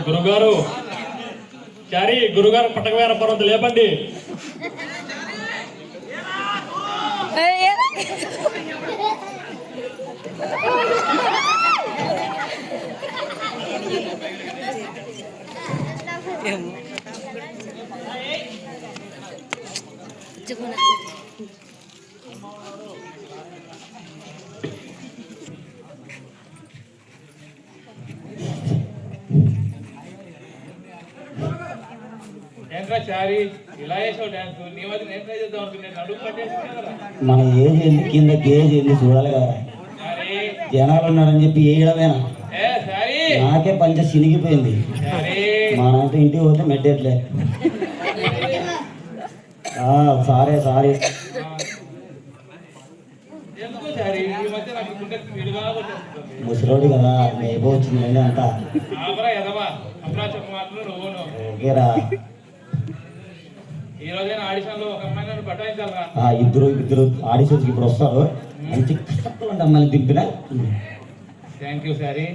గురుగారు చారి గురుగారు పట్టకవేర పర్వత లేపండి. చారి ఇలా చేసావు డాన్స్, నీ వద్ద నేను ట్రై చేద్దాం అనుకున్నాను. అడుగు పట్టేసి మన ఏజ్ వెళ్ళి కింద గేజ్ వెళ్ళి చూడాలి కదా, జనాలు ఉన్నారని చెప్పి వేయడమేనా? నాకే పంచ చినిగిపోయింది. మా నాయన ఇంటికి పోతే మెట్టేట్లే. Sorry sorry. ముసలోడు కదా మేబో వచ్చిందండి అంతా. ఓకేరా, ఇద్దరు ఆడిషన్స్ ఇప్పుడు వస్తారు. మంచి కష్టపడి అమ్మాయిని దింపిన. Thank you sorry.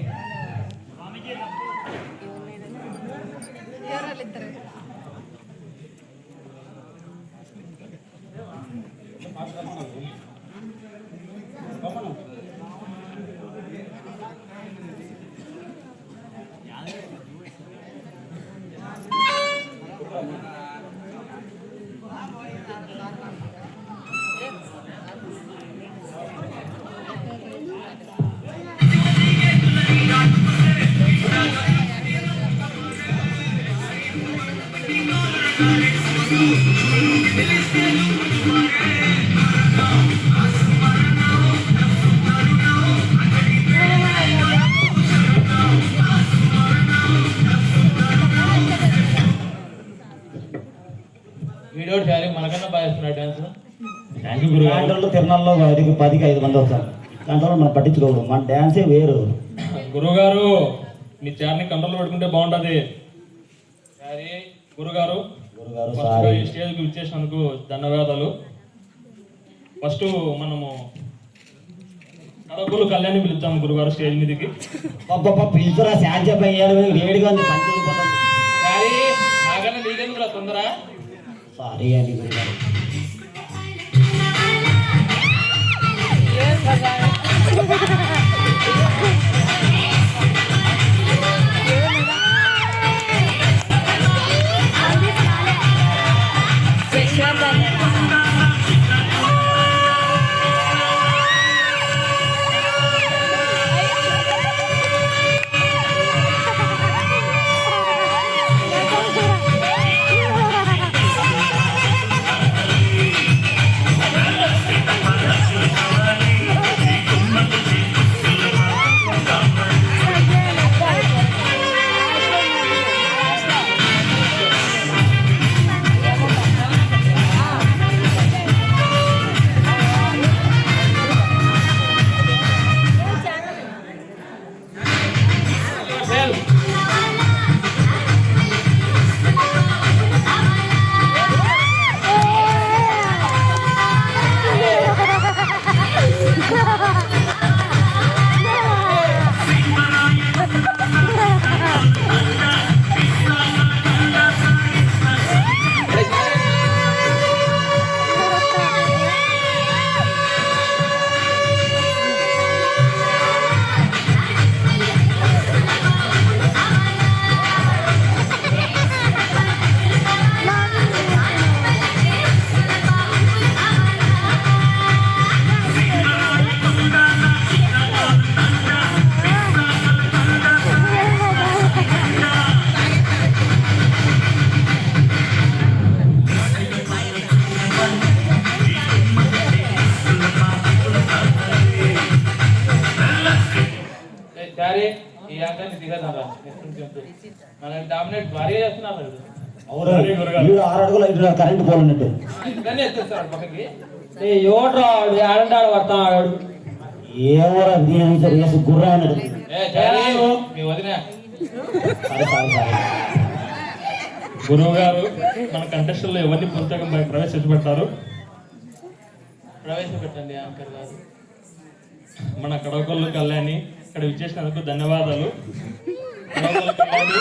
మనకన్నా బాగా చేస్తున్నాడు డాన్స్. తిరణాల్లో 10కి 5 మంది వస్తారు. కంట్రోల్ మనం పట్టించుకోవడం, మన డాన్సే వేరు. గురుగారు మీ చార్ని కంట్రోల్ పెట్టుకుంటే బాగుంటుంది. గురుగారు ఈ స్టేజ్కి ఇచ్చేసినందుకు ధన్యవాదాలు. ఫస్ట్ మనము కడపలు కళ్యాణి పిలుద్దాం గురుగారు స్టేజ్ మీదకి. పిలుచురా, శాంతి వేడిగా ఉంది. నాకన్నా నీకెందుకు తొందర? సారీ అండి గురుగారు. ఈ అంకాన్ని దిగదారా మన డామినేట్ భారీ చేస్తున్నారు అవును వీడు 6 అడుగులు 5 కరెంట్ పోల్ ఉన్నట్టు ఇద్దరిని ఎత్తేస్తాడు పక్కకి ఎవడ్రా ఆడంటాడు పడతాడు ఏమోరా దీని రేసు గుర్రా అన్నాడు మీ వదిన సరే సరే సరే గురువు గారు మన కంటెస్టుల్లో ఎవరిని పుస్తకం ప్రవేశపెట్టారు? ప్రవేశపెట్టండి యాంకర్ గారు. మన కడవకొల్లు కళ్యాణి ఇక్కడ విచ్చేసినందుకు ధన్యవాదాలు. కడవకొల్లు కళ్యాణి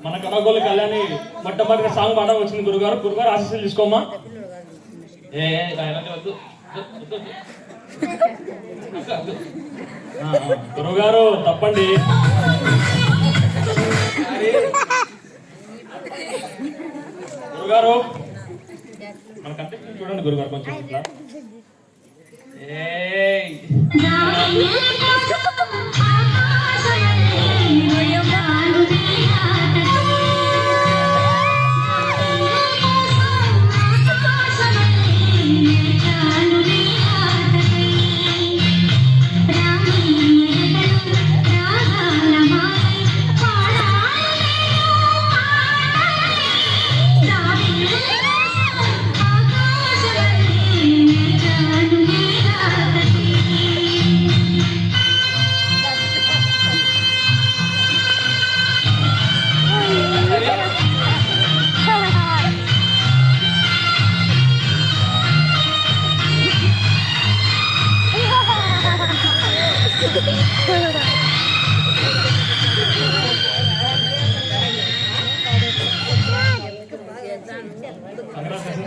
మన కడవకొల్లు కళ్యాణి మొట్టమొదటిగా సాంగ్ పాట వచ్చింది. గురుగారు గురుగారు ఆశీస్సులు తీసుకోమా. గురుగారు తప్పండి. గురుగారు మన కంటెస్టెంట్ చూడండి గురుగారు కొంచెం ఇట్లా.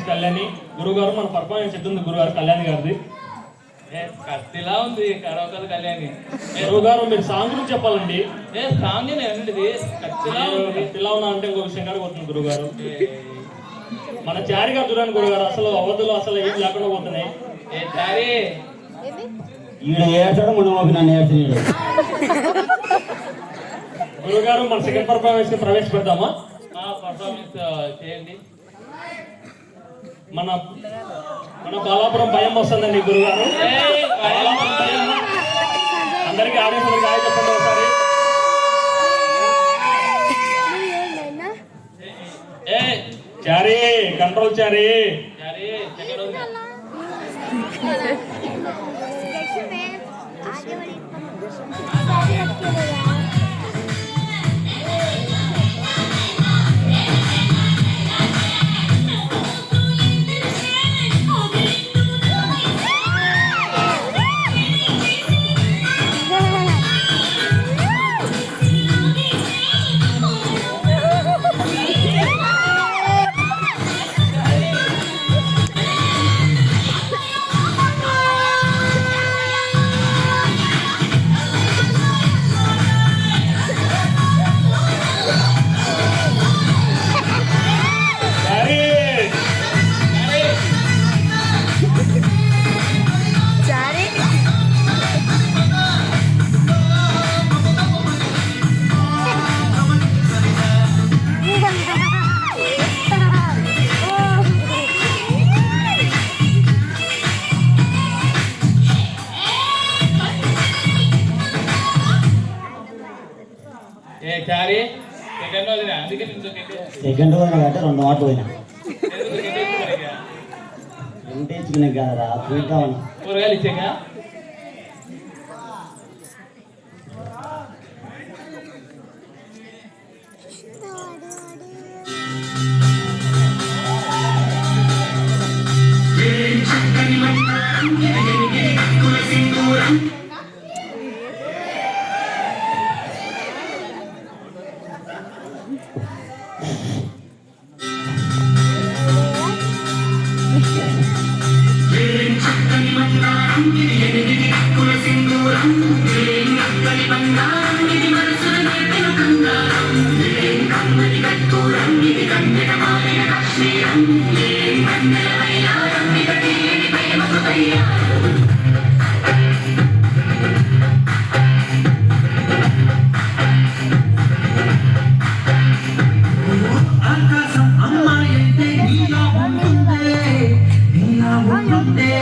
కళ్యాణి గురుగారు మన పర్ఫార్మెన్స్ ఎట్టుంది గురుగారు కళ్యాణి గారిది? కత్తిలా ఉంది కడవకల్ కళ్యాణి. గురుగారు మీరు సాంగ్ గురించి చెప్పాలండి. సాంగ్ కత్తిలా ఉన్నా అంటే ఇంకో విషయం కాడికి పోతుంది గురుగారు. మన చారి గారు చూడండి గురుగారు, అసలు అవధులు అసలు ఏం లేకుండా పోతున్నాయి. ఈడ ఏడ్చడం ముందు మోపి నన్ను ఏడ్చినాడు. గురుగారు మన సెకండ్ పర్ఫార్మెన్స్ ని ప్రవేశపెడతామా? పర్ఫార్మెన్స్ చేయండి. మన బాలాపురం భయం వస్తుందండి గురుగారు. అందరికీ ఆడియన్స్ అందరికీ హాయ్ చెప్పండి ఒకసారి. చారీ కంట్రోల్ చారీ. సెకండ్ అంటే 2 మాటలు పోయినా ఎంత ఇచ్చుకునే కదరా చూద్దామని. కూరగాయలు ఇచ్చాక ఆకాశం అమ్మాయంటే నీలా ఉంటుందే, నీలా ఉంటుందే.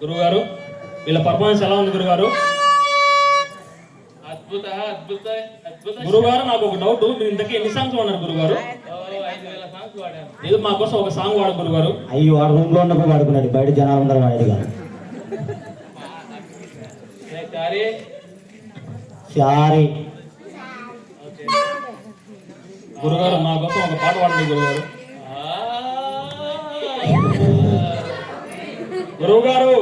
గురుగారు వీళ్ళ పర్ఫార్మెన్స్ ఎలా ఉంది గురుగారు? అద్భుత అద్భుత అద్భుత. గురుగారు నాకు ఒక డౌట్, మీరు ఇంతకీ ఎన్ని సాంగ్స్ వాడారు గురుగారు? 5,000 సాంగ్స్ వాడాను. ఏదో మా కోసం ఒక సాంగ్ వాడు గురుగారు. అయ్యి వాడు రూమ్ లో ఉన్నప్పుడు వాడుకున్నాడు, బయట జనాలు ఉండరు వాడేది కాదు. చారి సారీ గురుగారు మా కోసం ఒక పాట పాడండి గురుగారు. గురువుగారు